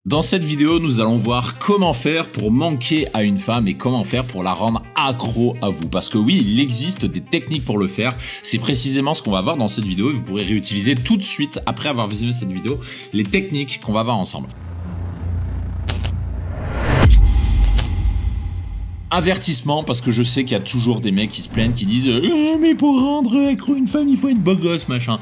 Dans cette vidéo, nous allons voir comment faire pour manquer à une femme et comment faire pour la rendre accro à vous. Parce que oui, il existe des techniques pour le faire. C'est précisément ce qu'on va voir dans cette vidéo et vous pourrez réutiliser tout de suite, après avoir visionné cette vidéo, les techniques qu'on va voir ensemble. Avertissement, parce que je sais qu'il y a toujours des mecs qui se plaignent, qui disent mais pour rendre accro une femme, il faut être beau gosse, machin.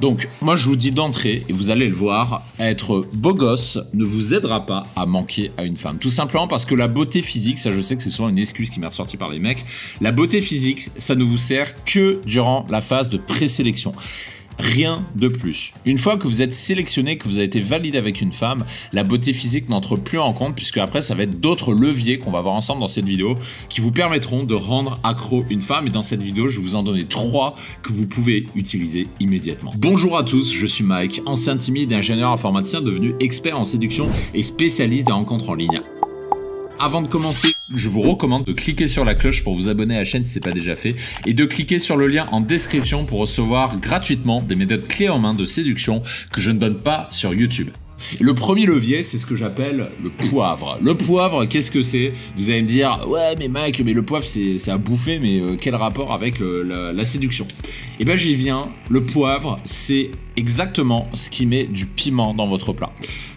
Donc, moi je vous dis d'entrée, et vous allez le voir, être beau gosse ne vous aidera pas à manquer à une femme. Tout simplement parce que la beauté physique, ça je sais que c'est souvent une excuse qui m'est ressortie par les mecs, la beauté physique, ça ne vous sert que durant la phase de présélection. Rien de plus. Une fois que vous êtes sélectionné, que vous avez été validé avec une femme, la beauté physique n'entre plus en compte puisque après ça va être d'autres leviers qu'on va voir ensemble dans cette vidéo qui vous permettront de rendre accro une femme et dans cette vidéo je vais vous en donner 3 que vous pouvez utiliser immédiatement. Bonjour à tous, je suis Mike, ancien timide et ingénieur informaticien devenu expert en séduction et spécialiste des rencontres en ligne. Avant de commencer, je vous recommande de cliquer sur la cloche pour vous abonner à la chaîne si ce n'est pas déjà fait et de cliquer sur le lien en description pour recevoir gratuitement des méthodes clés en main de séduction que je ne donne pas sur YouTube. Et le premier levier, c'est ce que j'appelle le poivre. Le poivre, qu'est-ce que c'est? Vous allez me dire, ouais mais Mike, mais le poivre c'est à bouffer, mais quel rapport avec la séduction? Eh ben j'y viens, le poivre c'est exactement ce qui met du piment dans votre plat.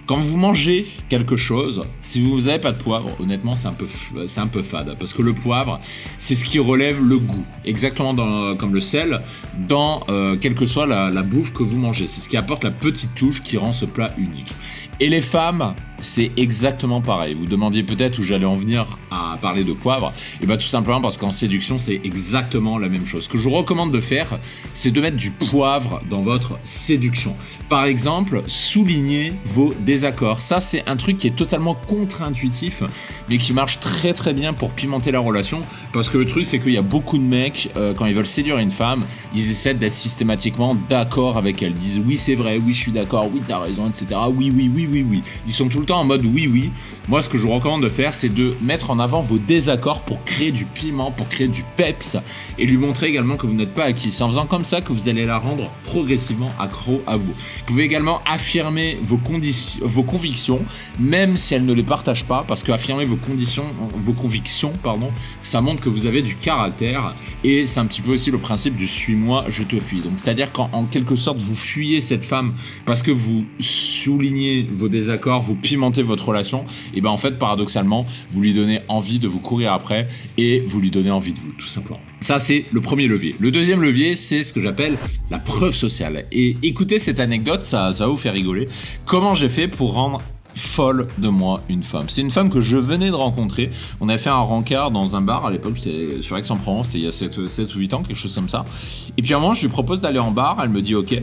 Quand vous mangez quelque chose, si vous n'avez pas de poivre, honnêtement c'est un peu fade. Parce que le poivre, c'est ce qui relève le goût. Exactement comme le sel, dans quelle que soit la bouffe que vous mangez. C'est ce qui apporte la petite touche qui rend ce plat unique. Et les femmes, c'est exactement pareil. Vous demandiez peut-être où j'allais en venir à parler de poivre. Et bien tout simplement parce qu'en séduction, c'est exactement la même chose. Ce que je vous recommande de faire, c'est de mettre du poivre dans votre séduction. Par exemple, souligner vos désaccords. Ça, c'est un truc qui est totalement contre-intuitif, mais qui marche très très bien pour pimenter la relation. Parce que le truc, c'est qu'il y a beaucoup de mecs, quand ils veulent séduire une femme, ils essaient d'être systématiquement d'accord avec elle. Ils disent oui, c'est vrai, oui, je suis d'accord, oui, t'as raison, etc. Oui, oui, oui, oui, oui. Ils sont tout le temps en mode oui, oui. Moi, ce que je vous recommande de faire, c'est de mettre en avant vos désaccords pour créer du piment, pour créer du peps et lui montrer également que vous n'êtes pas acquis. C'est en faisant comme ça que vous allez la rendre progressivement accro à vous. Vous pouvez également affirmer vos convictions, même si elle ne les partage pas, parce que affirmer vos convictions, ça montre que vous avez du caractère et c'est un petit peu aussi le principe du suis-moi, je te fuis. Donc, c'est-à-dire qu'en quelque sorte, vous fuyez cette femme parce que vous soulignez vos désaccords, vous pimentez votre relation, et ben en fait paradoxalement vous lui donnez envie de vous courir après et vous lui donnez envie de vous, tout simplement. Ça c'est le premier levier. Le deuxième levier, c'est ce que j'appelle la preuve sociale. Et écoutez cette anecdote, ça va vous faire rigoler. Comment j'ai fait pour rendre folle de moi une femme? C'est une femme que je venais de rencontrer. On avait fait un rencard dans un bar à l'époque, j'étais sur Aix-en-Provence, c'était il y a 7 ou 8 ans, quelque chose comme ça. Et puis à un moment je lui propose d'aller en bar, elle me dit ok.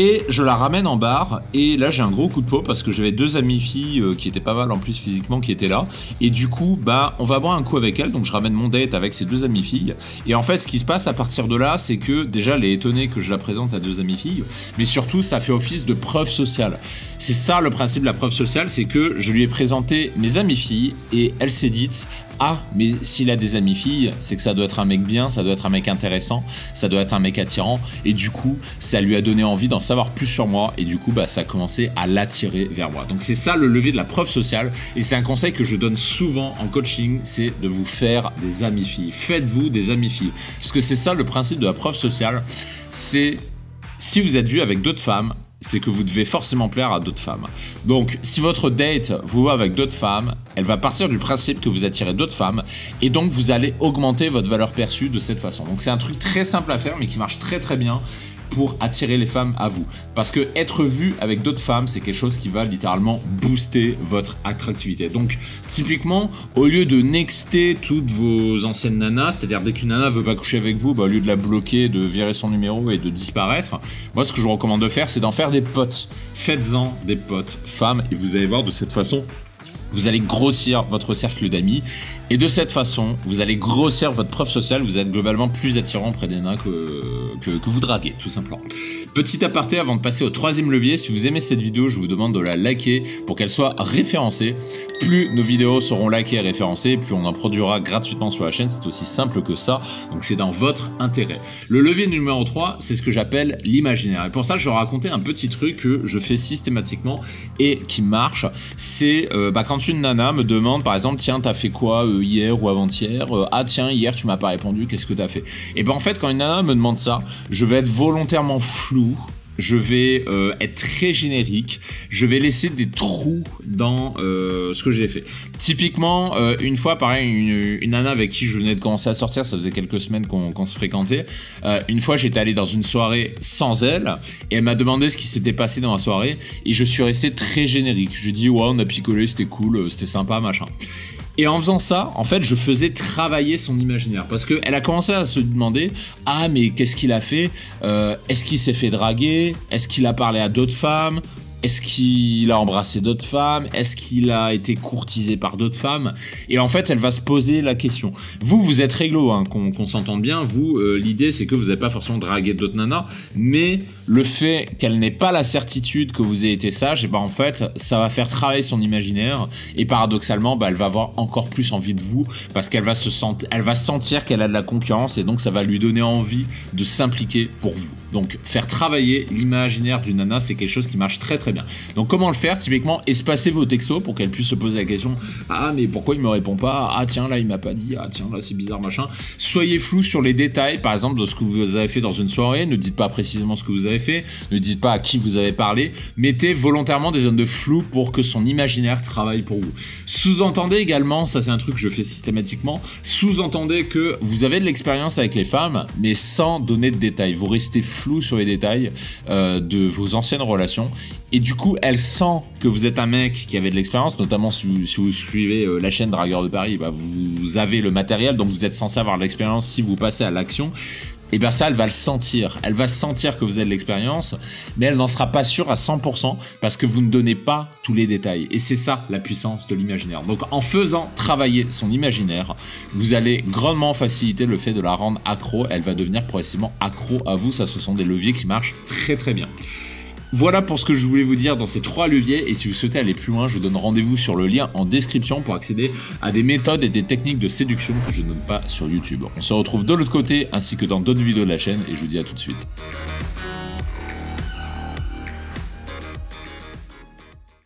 Et je la ramène en bar, et là j'ai un gros coup de peau parce que j'avais 2 amies filles qui étaient pas mal en plus physiquement qui étaient là. Et du coup, bah on va boire un coup avec elle, donc je ramène mon date avec ces 2 amies filles. Et en fait, ce qui se passe à partir de là, c'est que déjà elle est étonnée que je la présente à 2 amies filles, mais surtout ça fait office de preuve sociale. C'est ça le principe de la preuve sociale, c'est que je lui ai présenté mes amies filles et elle s'est dite ah, mais s'il a des amies filles, c'est que ça doit être un mec bien, ça doit être un mec intéressant, ça doit être un mec attirant. Et du coup, ça lui a donné envie d'en savoir plus sur moi. Et du coup, bah, ça a commencé à l'attirer vers moi. Donc c'est ça le levier de la preuve sociale. Et c'est un conseil que je donne souvent en coaching, c'est de vous faire des amies filles. Faites-vous des amies filles. Parce que c'est ça le principe de la preuve sociale. C'est si vous êtes vu avec d'autres femmes, c'est que vous devez forcément plaire à d'autres femmes. Donc, si votre date vous voit avec d'autres femmes, elle va partir du principe que vous attirez d'autres femmes et donc vous allez augmenter votre valeur perçue de cette façon. Donc, c'est un truc très simple à faire mais qui marche très très bien pour attirer les femmes à vous. Parce que être vu avec d'autres femmes, c'est quelque chose qui va littéralement booster votre attractivité. Donc, typiquement, au lieu de nexter toutes vos anciennes nanas, c'est-à-dire dès qu'une nana veut pas coucher avec vous, bah, au lieu de la bloquer, de virer son numéro et de disparaître, moi, ce que je vous recommande de faire, c'est d'en faire des potes. Faites-en des potes femmes et vous allez voir de cette façon, vous allez grossir votre cercle d'amis Et de cette façon, vous allez grossir votre preuve sociale, vous êtes globalement plus attirant auprès des nains que vous draguez, tout simplement. Petit aparté avant de passer au troisième levier, si vous aimez cette vidéo, je vous demande de la liker pour qu'elle soit référencée. Plus nos vidéos seront likées et référencées, plus on en produira gratuitement sur la chaîne, c'est aussi simple que ça, donc c'est dans votre intérêt. Le levier numéro 3, c'est ce que j'appelle l'imaginaire. Et pour ça, je vais raconter un petit truc que je fais systématiquement et qui marche. C'est quand une nana me demande, par exemple, tiens, t'as fait quoi hier ou avant-hier, ah tiens, hier tu m'as pas répondu, qu'est-ce que t'as fait? Et ben en fait, quand une nana me demande ça, je vais être volontairement flou, je vais être très générique, je vais laisser des trous dans ce que j'ai fait. Typiquement, une fois, pareil, une nana avec qui je venais de commencer à sortir, ça faisait quelques semaines qu'on se fréquentait, une fois j'étais allé dans une soirée sans elle, et elle m'a demandé ce qui s'était passé dans la soirée, et je suis resté très générique. J'ai dit ouais, on a picolé, c'était cool, c'était sympa, machin. Et en faisant ça, en fait, je faisais travailler son imaginaire. Parce qu'elle a commencé à se demander « Ah, mais qu'est-ce qu'il a fait Est-ce qu'il s'est fait draguer? Est-ce qu'il a parlé à d'autres femmes ? Est-ce qu'il a embrassé d'autres femmes? Est-ce qu'il a été courtisé par d'autres femmes? » Et en fait, elle va se poser la question. Vous êtes réglo, hein, qu'on s'entende bien. Vous, l'idée, c'est que vous n'avez pas forcément dragué d'autres nanas, mais le fait qu'elle n'ait pas la certitude que vous ayez été sage, et ben en fait, ça va faire travailler son imaginaire. Et paradoxalement, elle va avoir encore plus envie de vous, parce qu'elle va sentir qu'elle a de la concurrence, et donc ça va lui donner envie de s'impliquer pour vous. Donc, faire travailler l'imaginaire d'une nana, c'est quelque chose qui marche très très bien. Donc comment le faire? Typiquement, espacez vos textos pour qu'elle puisse se poser la question « Ah, mais pourquoi il me répond pas? Ah tiens, là il m'a pas dit. Ah tiens, là c'est bizarre, machin. » Soyez flou sur les détails, par exemple, de ce que vous avez fait dans une soirée. Ne dites pas précisément ce que vous avez fait. Ne dites pas à qui vous avez parlé. Mettez volontairement des zones de flou pour que son imaginaire travaille pour vous. Sous-entendez également, ça c'est un truc que je fais systématiquement, sous-entendez que vous avez de l'expérience avec les femmes, mais sans donner de détails. Vous restez flou sur les détails de vos anciennes relations. Et du coup, elle sent que vous êtes un mec qui avait de l'expérience, notamment si vous suivez la chaîne Dragueur de Paris, vous avez le matériel, donc vous êtes censé avoir de l'expérience si vous passez à l'action. Et bien ça, elle va le sentir. Elle va sentir que vous avez de l'expérience, mais elle n'en sera pas sûre à 100% parce que vous ne donnez pas tous les détails. Et c'est ça la puissance de l'imaginaire. Donc en faisant travailler son imaginaire, vous allez grandement faciliter le fait de la rendre accro. Elle va devenir progressivement accro à vous. Ça, ce sont des leviers qui marchent très très bien. Voilà pour ce que je voulais vous dire dans ces 3 leviers, et si vous souhaitez aller plus loin, je vous donne rendez-vous sur le lien en description pour accéder à des méthodes et des techniques de séduction que je ne donne pas sur YouTube. On se retrouve de l'autre côté ainsi que dans d'autres vidéos de la chaîne, et je vous dis à tout de suite.